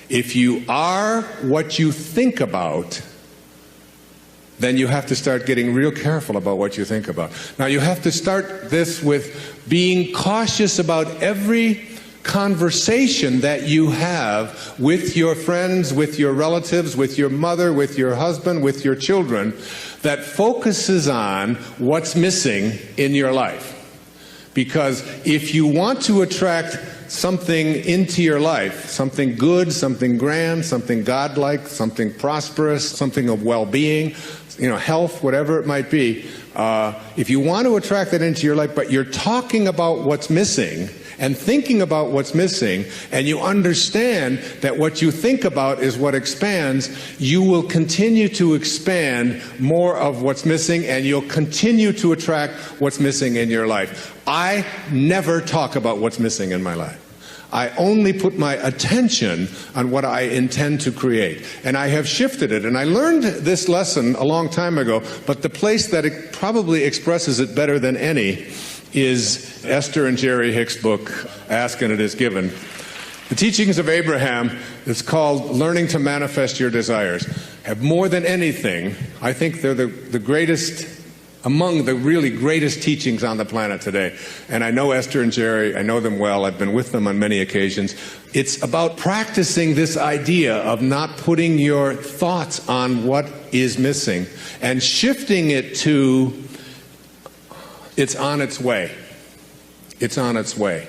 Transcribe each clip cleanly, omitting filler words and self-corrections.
If you are what you think about, then you have to start getting real careful about what you think about. Now, you have to start this with being cautious about every conversation that you have with your friends, with your relatives, with your mother, with your husband, with your children, that focuses on what's missing in your life. Because if you want to attract something into your life, something good, something grand, something godlike, something prosperous, something of well-being, health, whatever it might be, if you want to attract that into your life, but you're talking about what's missing and thinking about what's missing, and you understand that what you think about is what expands, you will continue to expand more of what's missing, and you'll continue to attract what's missing in your life. I never talk about what's missing in my life. I only put my attention on what I intend to create. And I have shifted it. And I learned this lesson a long time ago, but the place that it probably expresses it better than any is Esther and Jerry Hicks' book, Ask and It Is Given. The teachings of Abraham, it's called Learning to Manifest Your Desires, have more than anything, I think they're the greatest, among the really greatest teachings on the planet today. And I know Esther and Jerry, I know them well, I've been with them on many occasions. It's about practicing this idea of not putting your thoughts on what is missing and shifting it to, it's on its way. It's on its way.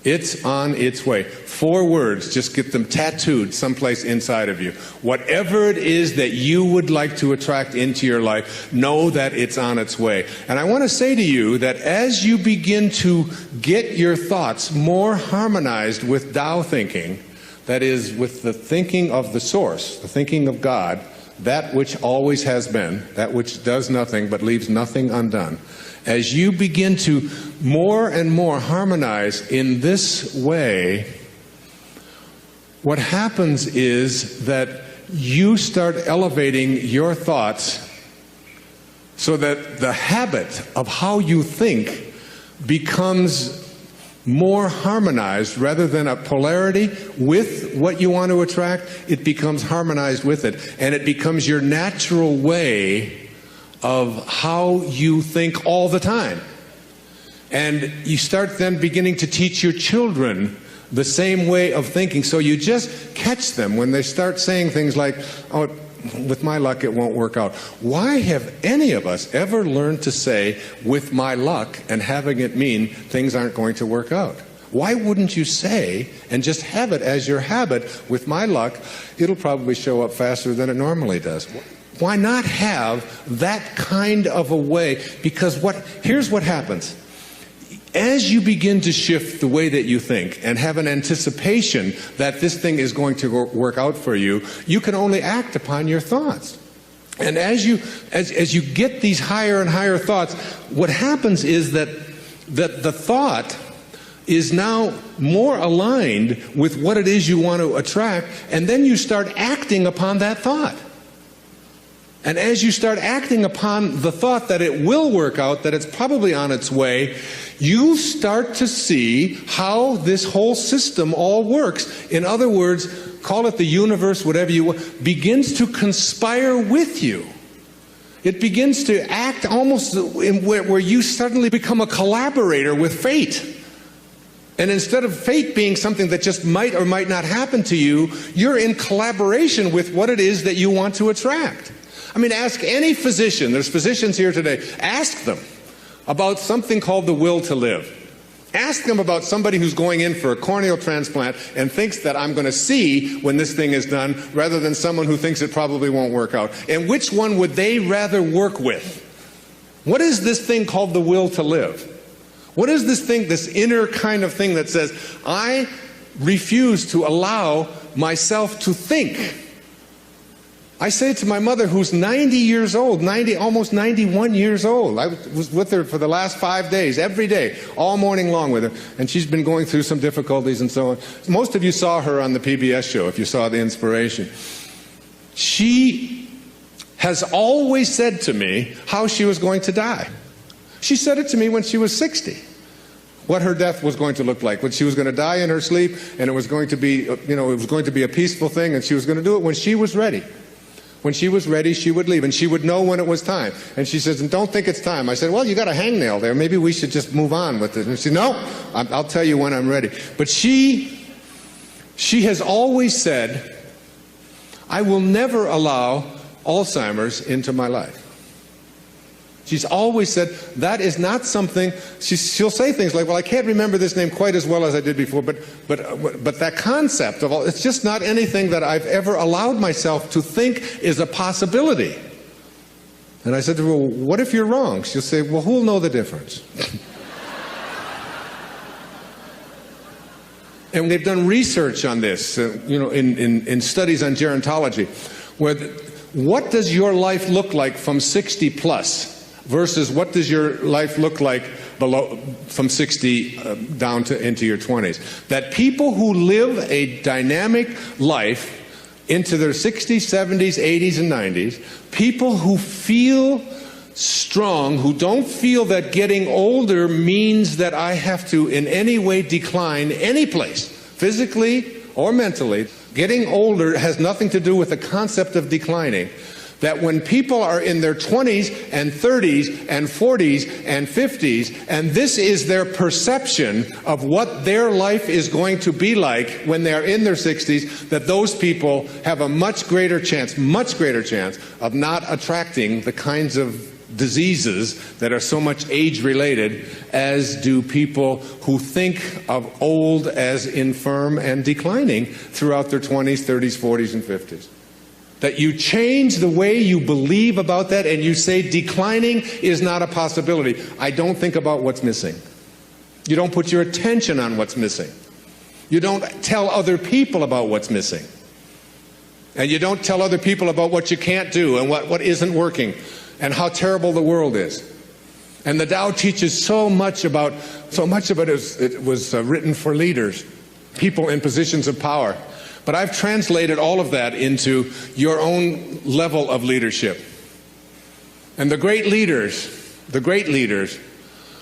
It's on its way. 4 words, just get them tattooed someplace inside of you. Whatever it is that you would like to attract into your life, know that it's on its way. And I want to say to you that as you begin to get your thoughts more harmonized with Tao thinking, that is, with the thinking of the source, the thinking of God, that which always has been, that which does nothing but leaves nothing undone, as you begin to more and more harmonize in this way, what happens is that you start elevating your thoughts so that the habit of how you think becomes more harmonized rather than a polarity with what you want to attract. It becomes harmonized with it, and it becomes your natural way of how you think all the time. And you start then beginning to teach your children the same way of thinking. So you just catch them when they start saying things like, oh, with my luck it won't work out. Why have any of us ever learned to say, with my luck, and having it mean things aren't going to work out? Why wouldn't you say, and just have it as your habit, with my luck, it'll probably show up faster than it normally does? Why not have that kind of a way? Because here's what happens. As you begin to shift the way that you think and have an anticipation that this thing is going to work out for you, you can only act upon your thoughts. And as you get these higher and higher thoughts, what happens is that the thought is now more aligned with what it is you want to attract, and then you start acting upon that thought. And as you start acting upon the thought that it will work out, that it's probably on its way, you start to see how this whole system all works. In other words, call it the universe, whatever you want, begins to conspire with you. It begins to act almost where you suddenly become a collaborator with fate. And instead of fate being something that just might or might not happen to you, you're in collaboration with what it is that you want to attract. I mean, ask any physician, there's physicians here today, ask them about something called the will to live. Ask them about somebody who's going in for a corneal transplant and thinks that I'm going to see when this thing is done, rather than someone who thinks it probably won't work out. And which one would they rather work with? What is this thing called the will to live? What is this thing, this inner kind of thing that says, I refuse to allow myself to think? I say to my mother, who's 90 years old, almost 91 years old. I was with her for the last 5 days, every day, all morning long with her. And she's been going through some difficulties and so on. Most of you saw her on the PBS show, if you saw The Inspiration. She has always said to me how she was going to die. She said it to me when she was 60. what her death was going to look like, when she was going to die in her sleep, and it was going to be, it was going to be a peaceful thing, and she was going to do it when she was ready. When she was ready, she would leave, and she would know when it was time. And she says, and don't think it's time. I said, well, you got a hangnail there. Maybe we should just move on with it. And she said, no, I'll tell you when I'm ready. But she has always said, I will never allow Alzheimer's into my life. She's always said, that is not something, she'll say things like, well, I can't remember this name quite as well as I did before, but that concept of all, it's just not anything that I've ever allowed myself to think is a possibility. And I said to her, well, what if you're wrong? She'll say, well, who'll know the difference? And they've done research on this, in studies on gerontology, where what does your life look like from 60 plus? Versus what does your life look like from 60 down to into your 20s? That people who live a dynamic life into their 60s, 70s, 80s, and 90s, people who feel strong, who don't feel that getting older means that I have to in any way decline any place, physically or mentally. Getting older has nothing to do with the concept of declining. That when people are in their 20s and 30s and 40s and 50s, and this is their perception of what their life is going to be like when they're in their 60s, that those people have a much greater chance of not attracting the kinds of diseases that are so much age-related as do people who think of old as infirm and declining throughout their 20s, 30s, 40s, and 50s. That you change the way you believe about that and you say declining is not a possibility. I don't think about what's missing. You don't put your attention on what's missing. You don't tell other people about what's missing. And you don't tell other people about what you can't do and what isn't working and how terrible the world is. And the Tao teaches so much of it was written for leaders, people in positions of power. But I've translated all of that into your own level of leadership. And the great leaders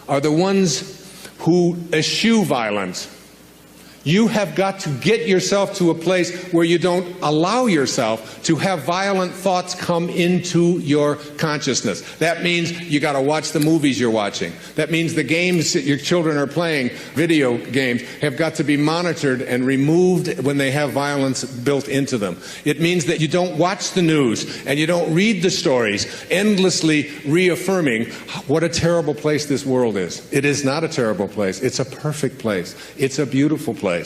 are the ones who eschew violence. You have got to get yourself to a place where you don't allow yourself to have violent thoughts come into your consciousness. That means you got to watch the movies you're watching. That means the games that your children are playing, video games, have got to be monitored and removed when they have violence built into them. It means that you don't watch the news and you don't read the stories endlessly reaffirming what a terrible place this world is. It is not a terrible place. It's a perfect place. It's a beautiful place.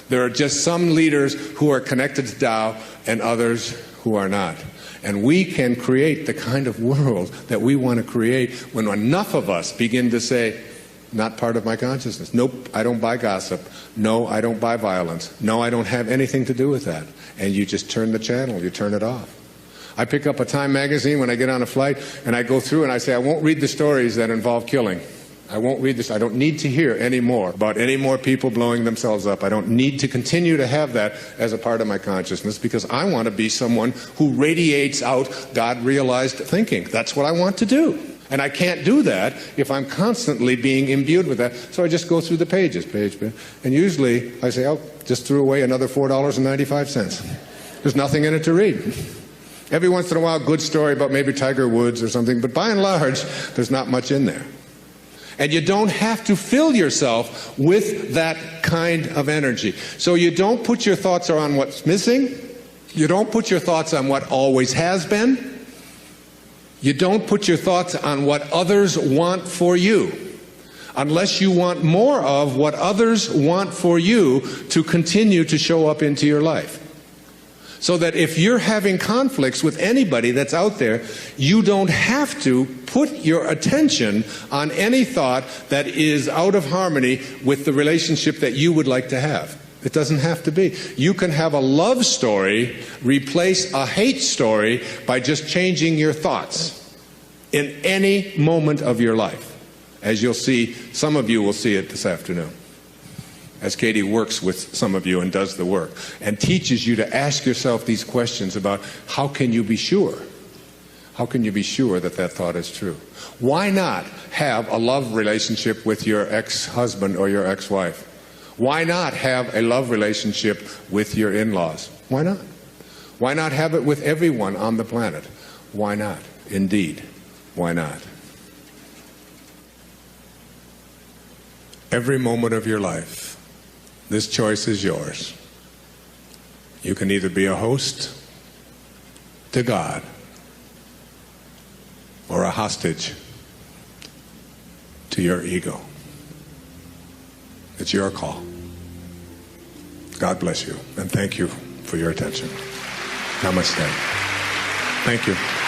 There are just some leaders who are connected to Tao and others who are not. And we can create the kind of world that we want to create when enough of us begin to say, not part of my consciousness. Nope, I don't buy gossip. No, I don't buy violence. No, I don't have anything to do with that. And you just turn the channel, you turn it off. I pick up a Time magazine when I get on a flight and I go through and I say, I won't read the stories that involve killing. I won't read this. I don't need to hear any more about any more people blowing themselves up. I don't need to continue to have that as a part of my consciousness because I want to be someone who radiates out God-realized thinking. That's what I want to do. And I can't do that if I'm constantly being imbued with that. So I just go through the pages, and usually I say, oh, just threw away another $4.95. There's nothing in it to read. Every once in a while, good story about maybe Tiger Woods or something, but by and large, there's not much in there. And you don't have to fill yourself with that kind of energy. So you don't put your thoughts on what's missing. You don't put your thoughts on what always has been. You don't put your thoughts on what others want for you, unless you want more of what others want for you to continue to show up into your life. So that if you're having conflicts with anybody that's out there, you don't have to put your attention on any thought that is out of harmony with the relationship that you would like to have. It doesn't have to be. You can have a love story replace a hate story by just changing your thoughts in any moment of your life. As you'll see, some of you will see it this afternoon, as Katie works with some of you and does the work, and teaches you to ask yourself these questions about how can you be sure? How can you be sure that that thought is true? Why not have a love relationship with your ex-husband or your ex-wife? Why not have a love relationship with your in-laws? Why not? Why not have it with everyone on the planet? Why not? Indeed, why not? Every moment of your life, this choice is yours. You can either be a host to God or a hostage to your ego. It's your call. God bless you, and thank you for your attention. Namaste. Thank you.